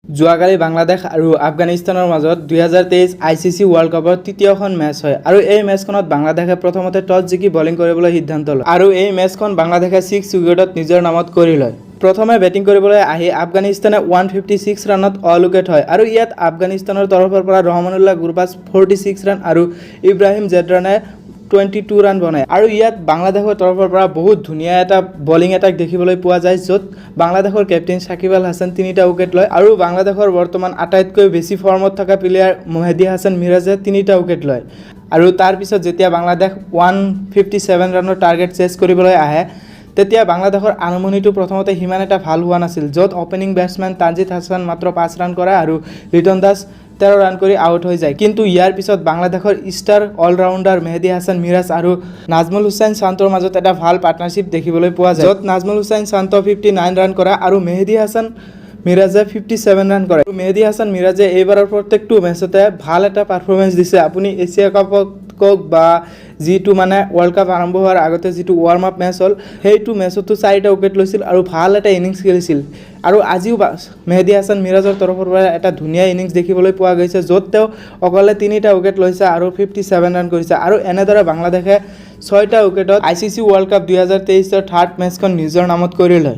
যোৱাকালি বাংলাদেশ আৰু আফগানিস্তানৰ মাজত 2023 ICC ৱৰ্ল্ড কাপৰ তৃতীয়খন মেচ হয় আৰু এই মেচখনত বাংলাদেশে প্ৰথমতে টছ জিকি বলিং কৰিবলৈ সিদ্ধান্ত লয় আৰু এই মেচখন বাংলাদেশে 6 উইকেটত নিজৰ নামত কৰি লয়। প্ৰথমে বেটিং কৰিবলৈ আহি আফগানিস্তানে 156 ৰানত অল উইকেট হয় আৰু ইয়াত আফগানিস্তানৰ তৰফৰ পৰা ৰহমানুল্লাহ গুৰবাজ 46 ৰান আৰু ইব্ৰাহিম জেদৰানে 22 ৰান বনায় আৰু ইয়াত বাংলাদেশৰ তৰফৰ পৰা বহুত ধুনীয়া এটা বলিং এটাক দেখিবলৈ পোৱা যায় য'ত বাংলাদেশৰ কেপ্টেইন সাকিব আল হাসান 3টা উইকেট লয় আৰু বাংলাদেশৰ বৰ্তমান আটাইতকৈ বেছি ফৰ্মত থকা প্লেয়াৰ মেহেদী হাছান মিৰাজে 3টা উইকেট লয় আৰু তাৰ পিছত যেতিয়া বাংলাদেশ 157 ৰানৰ টাৰ্গেট চেজ কৰিবলৈ আহে তেতিয়া বাংলাদেশৰ আৰম্ভণিটো প্ৰথমতে সিমান এটা ভাল হোৱা নাছিল য'ত ওপেনিং বেটসমেন তানজিদ হাছান মাত্ৰ 5 ৰান কৰে আৰু লিটন দাস 13 ৰান কৰি আউট হৈ যায় কিন্তু ইয়াৰ পিছত বাংলাদেশৰ ষ্টাৰ অলৰাউণ্ডাৰ মেহেদী হাছান মিৰাজ আৰু নাজমুল হুছেইন শান্তৰ মাজত এটা ভাল পাৰ্টনাৰশ্বিপ দেখিবলৈ পোৱা যায় য'ত নাজমুল হুছেইন শান্ত 59 ৰান কৰে আৰু মেহেদী হাছান মিৰাজে 57 ৰান কৰে। মেহেদী হাছান মিৰাজে এইবাৰৰ প্ৰত্যেকটো মেচতে ভাল এটা পাৰফৰ্মেঞ্চ দিছে। আপুনি এছিয়া কাপত কক বা যিটো মানে ৱৰ্ল্ড কাপ আৰম্ভ হোৱাৰ আগতে যিটো ৱাৰ্ম আপ মেচ হ'ল সেইটো মেচতো 4টা উইকেট লৈছিল আৰু ভাল এটা ইনিংছ খেলিছিল আৰু আজিও মেহেদী হাছান মিৰাজৰ তৰফৰ পৰা এটা ধুনীয়া ইনিংছ দেখিবলৈ পোৱা গৈছে য'ত তেওঁ অকলে 3টা উইকেট লৈছে আৰু 57 ৰান কৰিছে আৰু এনেদৰে বাংলাদেশে 6টা উইকেটত ICC ৱৰ্ল্ড কাপ 2023ৰ থাৰ্ড মেচখন নিজৰ নামত কৰি লয়।